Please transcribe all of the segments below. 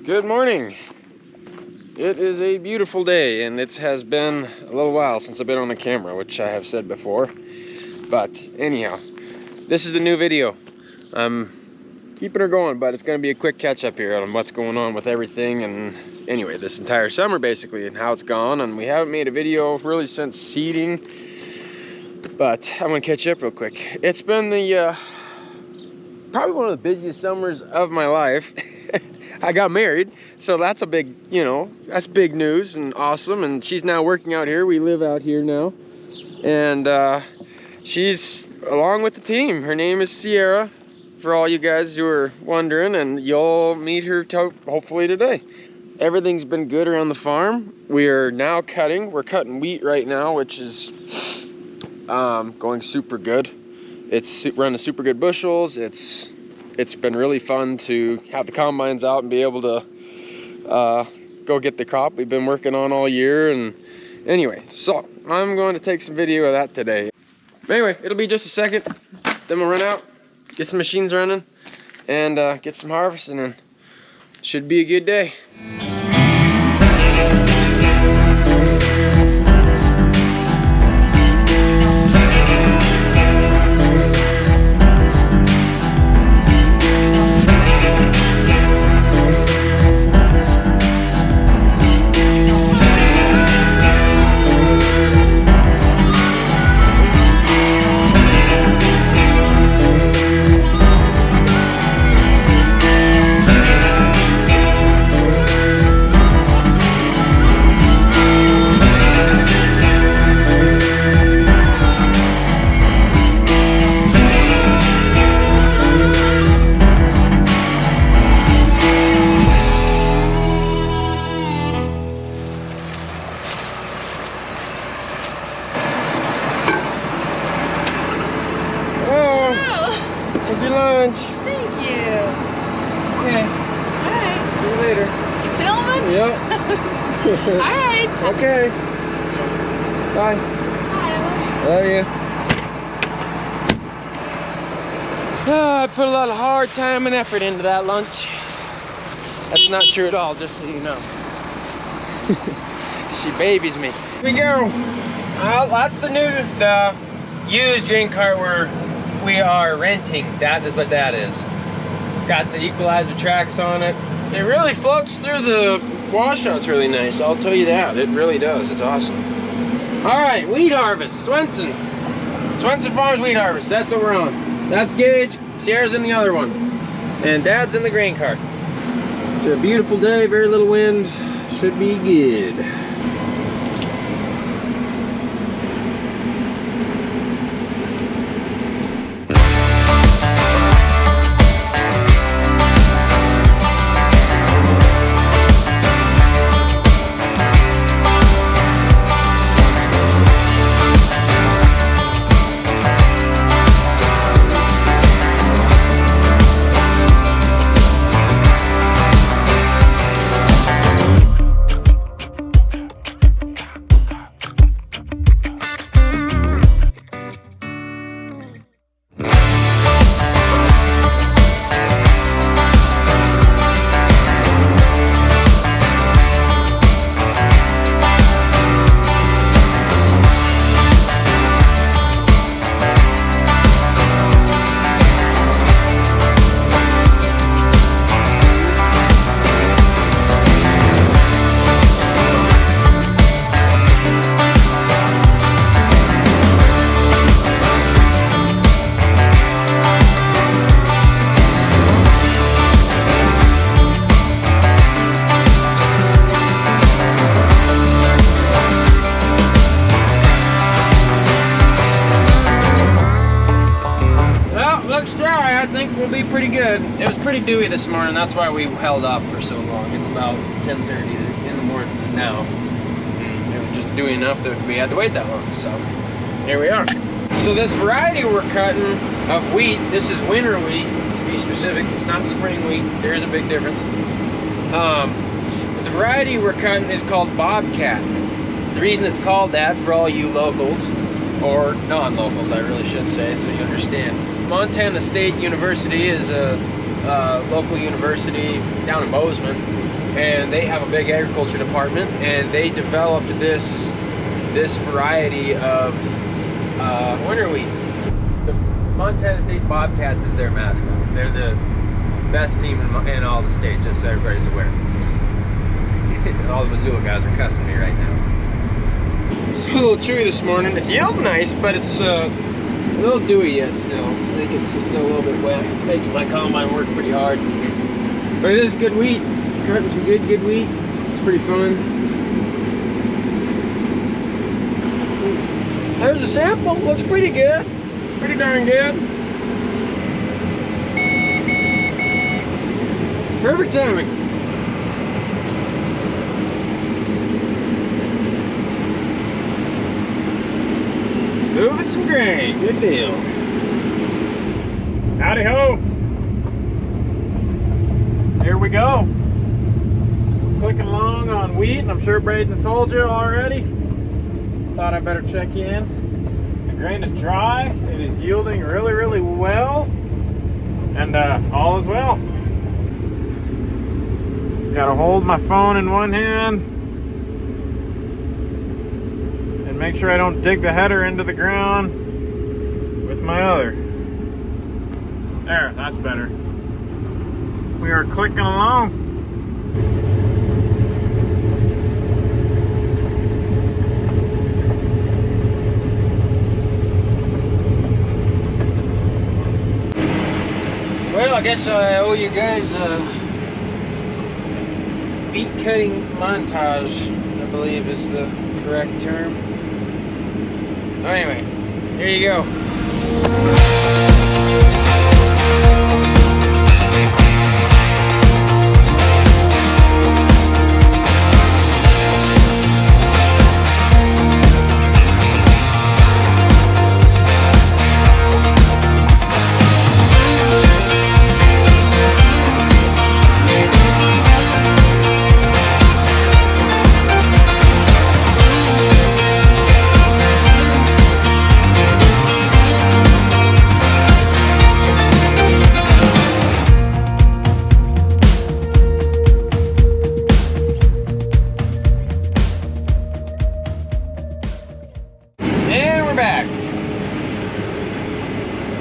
Good morning. It is a beautiful day, and it has been a little while since I've been on the camera, which I have said before. But anyhow, this is the new video. I'm keeping her going, but it's going to be a quick catch up here on what's going on with everything, and anyway, this entire summer basically, and how it's gone. And we haven't made a video really since seeding, but I'm going to catch up real quick. It's been the probably one of the busiest summers of my life. I got married, so that's a big, that's big news and awesome. And she's now working out here. We live out here now. And she's along with the team. Her name is Sierra, for all you guys who are wondering, and you'll meet her hopefully today. Everything's been good around the farm. We are now cutting. We're cutting wheat right now, which is going super good. It's running super good bushels. It's been really fun to have the combines out and be able to go get the crop we've been working on all year. And anyway, so I'm going to take some video of that today. But anyway, it'll be just a second, then we'll run out, get some machines running, and get some harvesting, and should be a good day. Here's your lunch. Thank you. Okay. Alright. See you later. You filming? Yep. Alright. Okay. Bye. Bye. Love you. I put a lot of hard time and effort into that lunch. That's not true at all, just so you know. She babies me. Here we go. That's the used grain cart we are renting. That is what that is. Got the equalizer tracks on it. It really floats through the washout's really nice. I'll tell you that. It really does. It's awesome. All right, wheat harvest. Swenson Farms wheat harvest. That's what we're on. That's Gage. Sierra's in the other one. And Dad's in the grain cart. It's a beautiful day. Very little wind. Should be good. I think we'll be pretty good. It was pretty dewy this morning. That's why we held off for so long. It's about 10:30 in the morning now. And it was just dewy enough that we had to wait that long. So here we are. So this variety we're cutting of wheat, this is winter wheat to be specific. It's not spring wheat. There is a big difference. The variety we're cutting is called Bobcat. The reason it's called that, for all you locals, or non-locals I really should say, so you understand. Montana State University is a local university down in Bozeman, and they have a big agriculture department, and they developed this variety of winter wheat. The Montana State Bobcats is their mascot. They're the best team in all the state, just so everybody's aware. All the Missoula guys are cussing me right now. It's a little chewy this morning. It's yielding nice, but it's a little dewy yet still. I think it's still a little bit wet. It's making my combine work pretty hard. But it is good wheat. Cutting some good wheat. It's pretty fun. There's a sample. Looks pretty good. Pretty darn good. Perfect timing. Moving some grain. Good deal. Howdy ho. Here we go. Clicking along on wheat, and I'm sure Braden's told you already. Thought I better check in. The grain is dry. It is yielding really well, and all is well. Gotta hold my phone in one hand and make sure I don't dig the header into the ground with my other. There, that's better. We are clicking along. Well, I guess I owe you guys a beet cutting montage, I believe is the correct term. Anyway, here you go.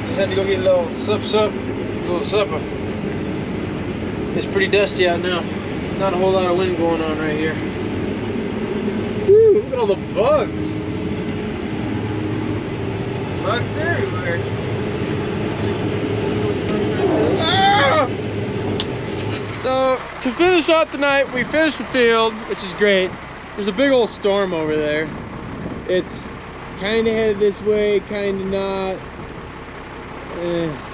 Just had to go get a little supper. It's pretty dusty out now. Not a whole lot of wind going on right here. Woo, look at all the bugs. Bugs everywhere. Ah! So, to finish out the night, we finished the field, which is great. There's a big old storm over there. It's kind of headed this way, kind of not.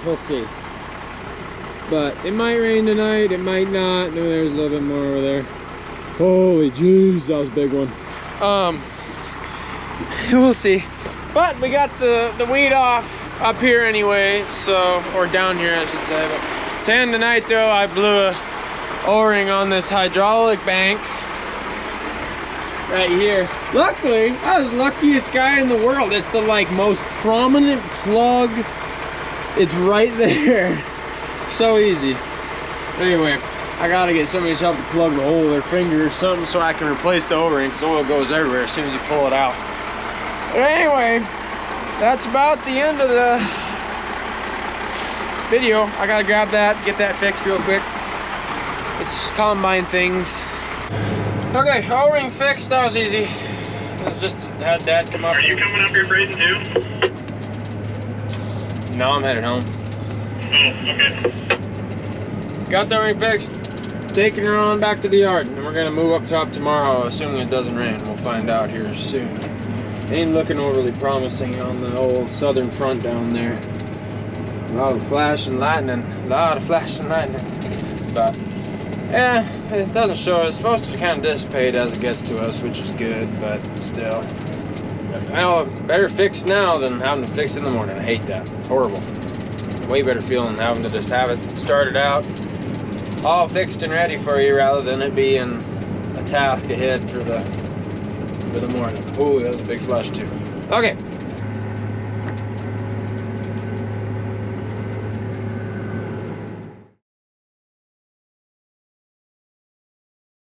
We'll see. But it might rain tonight, it might not. No, there's a little bit more over there. Holy jeez, that was a big one. We'll see. But we got the weed off up here anyway, so, or down here I should say. But to end the night though, I blew a O-ring on this hydraulic bank right here. Luckily, I was the luckiest guy in the world. It's the most prominent plug. It's right there. So easy. Anyway, I gotta get somebody's help to plug the hole with their finger or something so I can replace the O-ring, because oil goes everywhere as soon as you pull it out. But anyway, that's about the end of the video. I gotta grab that, get that fixed real quick. It's combine things. Okay, O-ring fixed. That was easy. It just had Dad come up. Are you coming up here, Braden, too? No, I'm headed home. Oh, okay. Got the O-ring fixed. Taking her on back to the yard, and we're gonna move up top tomorrow, assuming it doesn't rain. We'll find out here soon. Ain't looking overly promising on the old southern front down there. A lot of flashing lightning. But yeah, it doesn't show. It's supposed to kind of dissipate as it gets to us, which is good, but still. Well, better fixed now than having to fix in the morning. I hate that. It's horrible. Way better feeling than having to just have it started out all fixed and ready for you, rather than it being a task ahead for the morning. Ooh, that was a big flush too. Okay,